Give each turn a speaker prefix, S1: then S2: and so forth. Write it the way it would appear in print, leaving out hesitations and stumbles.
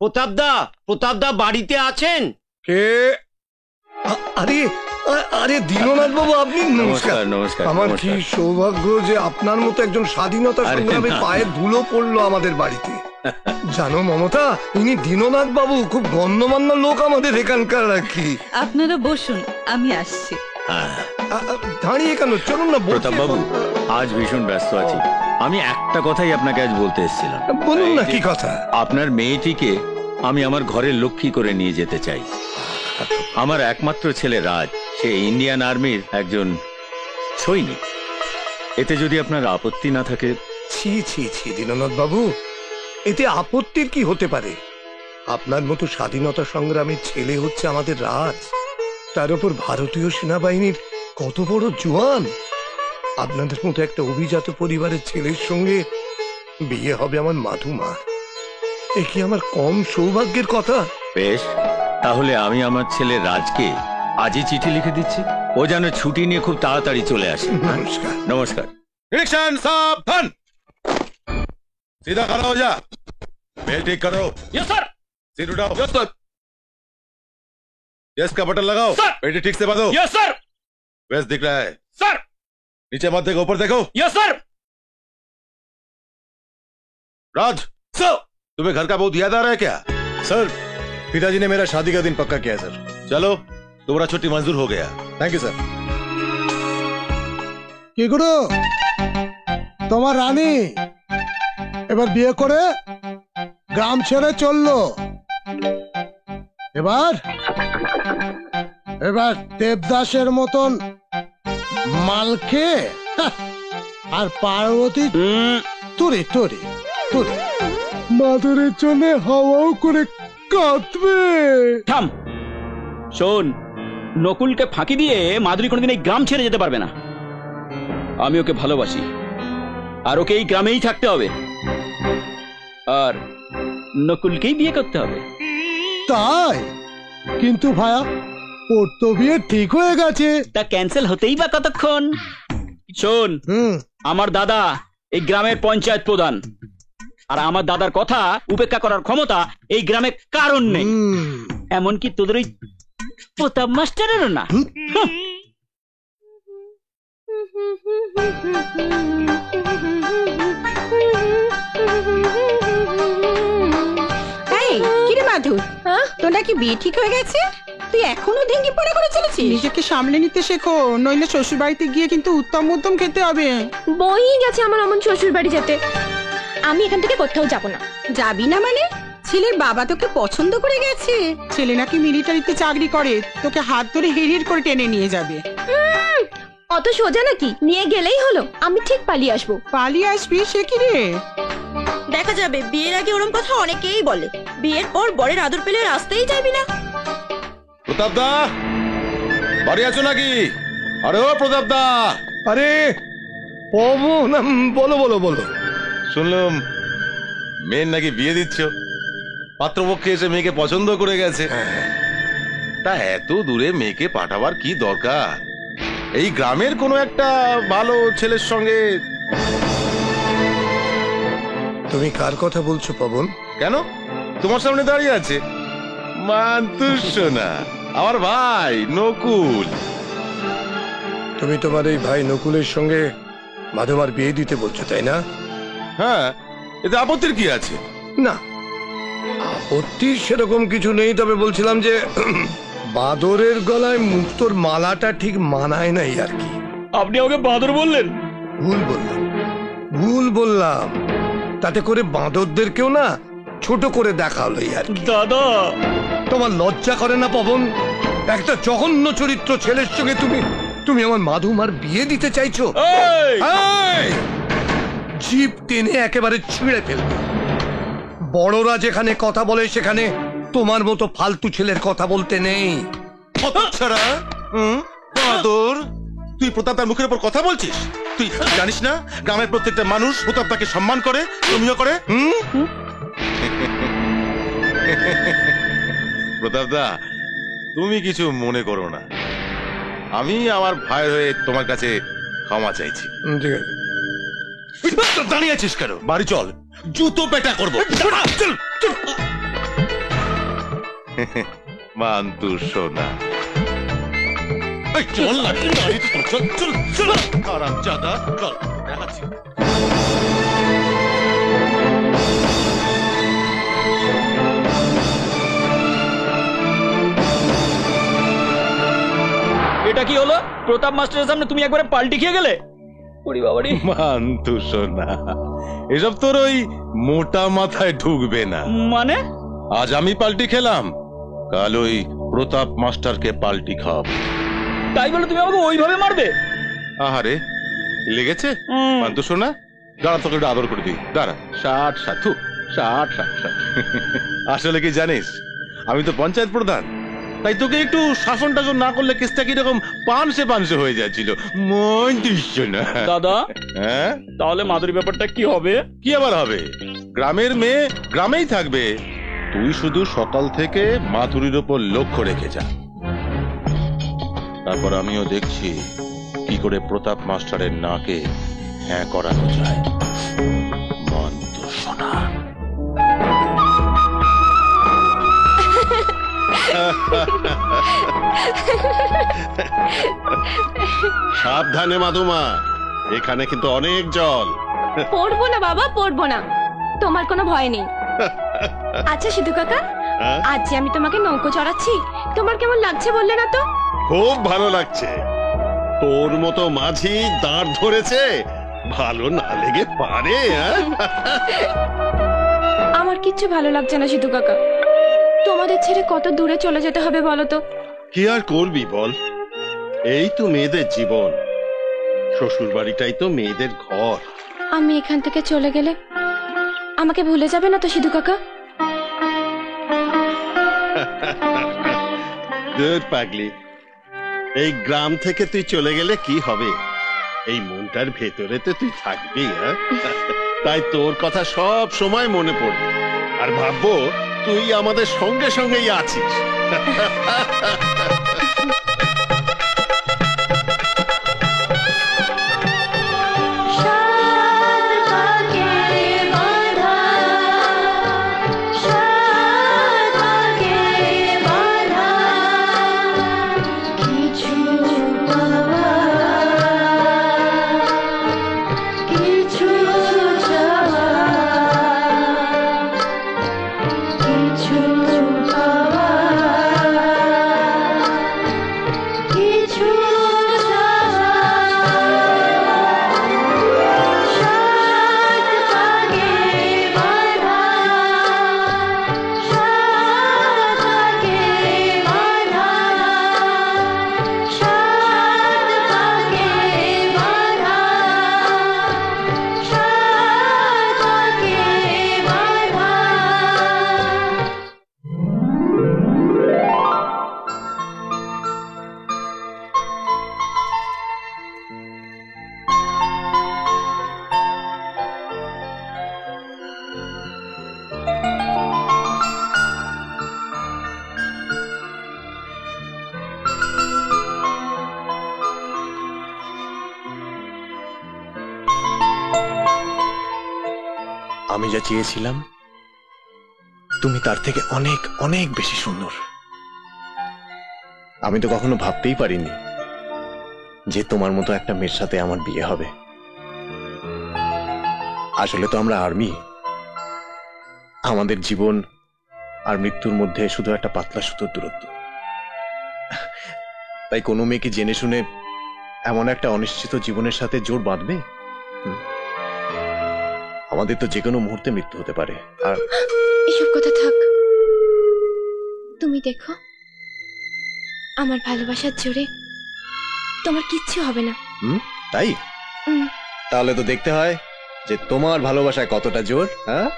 S1: প্রতাপদা বাড়িতে আছেন?
S2: কে? আরে আরে দীননাথ বাবু, আপনি?
S3: নমস্কার। নমস্কার।
S2: আমার কি সৌভাগ্য যে আপনার মতো একজন স্বাধীনতা সংগ্রামী পায়ে ধুলো পড়লো আমাদের বাড়িতে। জানো মমতা, ইনি দীননাথ বাবু, খুব গণ্যমান্য লোক আমাদের এখানকার আর কি।
S4: আপনারা বসুন, আমি আসছি।
S2: দাঁড়িয়ে কেন, চলুন না।
S3: প্রতাপ বাবু, আজ ভীষণ ব্যস্ত আছি। আমি একটা কথাই আপনাকে আজ বলতে এসেছিলাম।
S2: বলুন না, কি কথা?
S3: আপনার মেয়েটিকে আমি আমার ঘরের লক্ষ্মী করে নিয়ে যেতে চাই। আমার একমাত্র ছেলে রাজ, সে ইন্ডিয়ান আর্মির একজন সৈনিক। এতে যদি আপনার আপত্তি না থাকে।
S2: ছি ছি ছি দীননাথ বাবু, এতে আপত্তির কি হতে পারে? আপনার মতো স্বাধীনতা সংগ্রামী ছেলে হচ্ছে আমাদের রাজ, তার উপর ভারতীয় সেনাবাহিনীর কত বড় জওয়ান। আপনাদের মতো একটা অভিজাত পরিবারের ছেলের সঙ্গে বিয়ে হবে আমার মাধুমার। এ কি আমার কম সৌভাগ্যের কথা?
S3: বেশ, তাহলে আমি আমার ছেলে রাজকে আজই চিঠি লিখে দিচ্ছি। ও যেন ছুটি নিয়ে খুব তাড়াতাড়ি চলে আসে।
S2: নমস্কার।
S3: নমস্কার।
S5: रिएक्शन सावधान, सीधा खड़ा हो जा, बेल्ट ठीक करो।
S1: Yes sir.
S5: सीट उठाओ। Yes sir. यस का बटन लगाओ।
S1: सर।
S5: बेल्ट ठीक से बांधो।
S1: Yes sir.
S5: वेस्ट दिख रहा है
S1: सर।
S5: नीचे मत देखो, ऊपर देखो।
S1: Yes sir.
S5: राज
S1: सर।
S5: तुम्हें घर का बहुत याद आ रहा है क्या?
S6: सर, पिताजी ने मेरा शादी का दिन पक्का किया है सर।
S5: चलो, तुम्हारा छुट्टी मंजूर हो गया।
S6: Thank you sir.
S7: কি করো তোমার রানী এবার বিয়ে করে গ্রাম ছেড়ে চললো। এবার এবার দেবদাসের মতন মালকে আর পার্বতী তুরি তুরি তুরি মাধুরীর জন্য হাওয়াও করে কাঁদবে।
S1: থাম, শোন, নকুলকে ফাঁকি দিয়ে মাধুরী কোনোদিন এই গ্রাম ছেড়ে যেতে পারবে না। আমি ওকে ভালোবাসি, আর ওকে এই গ্রামেই থাকতে হবে, আর নকুলকেই বিয়ে করতে হবে।
S7: তাই? কিন্তু ভায়া, ওর তো বিয়ে ঠিক হয়ে গেছে।
S1: তা ক্যান্সেল হতেই বা কতক্ষণ? শোন, আমার দাদা এই গ্রামের পঞ্চায়েত প্রধান, আর আমার দাদার কথা উপেক্ষা করার ক্ষমতা এই গ্রামে কারণ নেই, এমনকি তোদের ওই প্রতাপ মাস্টারেরও না।
S4: কিরে মাধু, তোর নাকি বিয়ে ঠিক হয়ে গেছে? তুই এখনো ভেঙে পড়ে করে চলেছিস?
S8: নিজেকে সামলে নিতে শেখো, নইলে শ্বশুর বাড়িতে গিয়ে কিন্তু উত্তম মধ্যম খেতে হবে।
S9: বই গেছে আমার অমন শ্বশুর বাড়ি যেতে। আমি এখান থেকে কোথাও যাব না।
S4: যাবি না মানে? ছেলের বাবা তোকে পছন্দ করে গেছে।
S8: ছেলে নাকি মিলিটারিতে চাকরি করে, তোকে হাত ধরে হিড়হিড় করে টেনে নিয়ে যাবে।
S9: অত সোজা নাকি? নিয়ে গেলেই হলো, আমি ঠিক পালিয়ে আসবো।
S8: পালিয়ে আসবি? সে কি রে?
S9: দেখা যাবে। বিয়ের আগে ওরম কথা অনেকেই বলে, বিয়ের পর বরের আদর পেলে রাস্তায় যাবি না।
S5: प्रताप दा बाड़ी आছো নাকি? আরে ও প্রতাপ দা।
S2: আরে পবন, বলো বলো বলো।
S5: শুনলাম মেয়ের নাকি বিয়ে দিচ্ছ, পাত্রপক্ষে এসে মেয়েকে পছন্দ করে গেছে। তা এত দূরে মেয়েকে পাঠাবার কি দরকার? এই গ্রামের কোনো একটা ভালো ছেলের সঙ্গে।
S2: তুমি কার কথা বলছো পবন?
S5: কেন, তোমার সামনে দাঁড়িয়ে আছে মান্তুর সোনা, আমার ভাই নকুল।
S2: তুমি তোমার এই ভাই নকুলের সঙ্গে মাধুমার বিয়ে দিতে বলছো, তাই না?
S5: হ্যাঁ, এতে আপত্তির কি আছে?
S2: না, আপত্তি সেরকম কিছু নেই, তবে বলছিলাম যে বাদরের গলায় মুক্তোর মালাটা ঠিক মানায় নাই আর কি।
S1: আপনি ওকে বাদর বললেন?
S2: ভুল বললাম, তাতে করে বাঁদরদেরকেও না ছোট করে দেখা হলো আর কি।
S1: দাদা,
S2: তোমার লজ্জা করে না পবন? একটা জঘন্য চরিত্র ছেলের সঙ্গে তুমি আমার মাধুমার বিয়ে দিতে চাইছো? জিভ টেনে একেবারে ছিঁড়ে ফেলবে। বড়রা যেখানে কথা বলে সেখানে তোমার মতো ফালতু ছেলের কথা বলতে নেই।
S5: ছাড়া বাদর, তুই প্রতাপদার মুখের উপর কথা বলছিস? তুই জানিস না গ্রামের প্রত্যেকটা মানুষ প্রতাপদাকে সম্মান করে, তুমিও করে। প্রতাপদা, তুমি কিছু মনে করো না, আমি আমার ভাইয়ের হয়ে তোমার কাছে ক্ষমা চাইছি। দাঁড়িয়ে আছিস কেন? বাড়ি চল, জুতো পেটা করবো। চল চল। মান্তু সোনা। এই চল না, চল চল চল, আরাম জাদা চল, দেখাচ্ছি।
S1: এটা কি হলো? প্রতাপ মাস্টারের সামনে তুমি একবারে পাল্টি খেয়ে গেলে। ওরে বাবারে।
S5: মান্তু সোনা, এসব তোর ওই মোটা মাথায় ঢুকবে না।
S1: মানে?
S5: আজ আমি পাল্টি খেলাম, কাল ওই প্রতাপ মাস্টারকে পাল্টি খাওয়াবো।
S1: তাই বলে তুমি আমাকে ওইভাবে মারবে?
S5: আহারে, লেগেছে? মান্তু সোনা, দাঁড়া, তোকে একটু আদর করে দিই, দাঁড়া। 60 60 60 60। আসলে কি জানিস, আমি তো পঞ্চায়েত প্রধান, তাই তোকে একটু শাসন টাসন না করলে কেসটা কিরকম পানসে পানসে হয়ে যাচ্ছিল। মন দিচ্ছ না
S1: দাদা।
S5: হ্যাঁ,
S1: তাহলে মাধুরী ব্যাপারটা কি হবে?
S5: কি আবার হবে? গ্রামের মেয়ে গ্রামেই থাকবে, তুই শুধু সকাল থেকে মাধুরীর ওপর লক্ষ্য রেখে যা। তারপর আমিও দেখছি কি করে প্রতাপ মাস্টারের নাকে হ্যাঁ করানো যায়। মন্ত সোনা।
S10: সাবধানে মাধুমা, এখানে কিন্তু অনেক জল।
S11: পড়বো না বাবা, পড়বো না, তোমার কোনো ভয় নেই। আচ্ছা সিধু কাকা, আজ যে আমি তোমাকে নৌকো চড়াচ্ছি, তোমার কেমন লাগছে বললে না তো?
S10: খুব ভালো লাগছে। তোর মতো মাঝি দাঁড় ধরেছে, ভালো না লেগে পারে?
S11: আমার কিচ্ছু ভালো লাগছে না সিধু কাকা। তোমাদের ছেড়ে কত দূরে চলে যেতে হবে বলো তো?
S10: কি আর করবি বল, এই তো মেয়েদের জীবন, শ্বশুর বাড়িটাই তো মেয়েদের ঘর।
S11: আমি এখান থেকে চলে গেলে আমাকে ভুলে যাবে না তো সিধু কাকা?
S10: দূর পাগলি, এই গ্রাম থেকে তুই চলে গেলে কি হবে? এই মনটার ভেতরে তো তুই থাকবি। তাই তোর কথা সব সময় মনে পড়বে, আর ভাববো তুই আমাদের সঙ্গে সঙ্গেই আছিস।
S6: আমি যা চেয়েছিলাম তুমি তার থেকে অনেক অনেক বেশি সুন্দর। আমি তো কখনো ভাবতেই পারিনি যে তোমার মতো একটা মেয়ের সাথে আমার বিয়ে হবে। আসলে তো আমরা আর্মি, আমাদের জীবন আর মৃত্যুর মধ্যে শুধু একটা পাতলা সুতোর দূরত্ব। তাই কোনো মেয়েকে জেনে শুনে এমন একটা অনিশ্চিত জীবনের সাথে জোর বাঁধবে? আমাদের তো যে কোনো মুহূর্তে মৃত্যু হতে পারে। আর
S11: এসব কথা থাক, তুমি দেখো আমার ভালোবাসার জোরে তোমার কিচ্ছু হবে না।
S6: তাই? তাহলে তো দেখতে হয় যে তোমার ভালোবাসায় কতটা জোর। হ্যাঁ।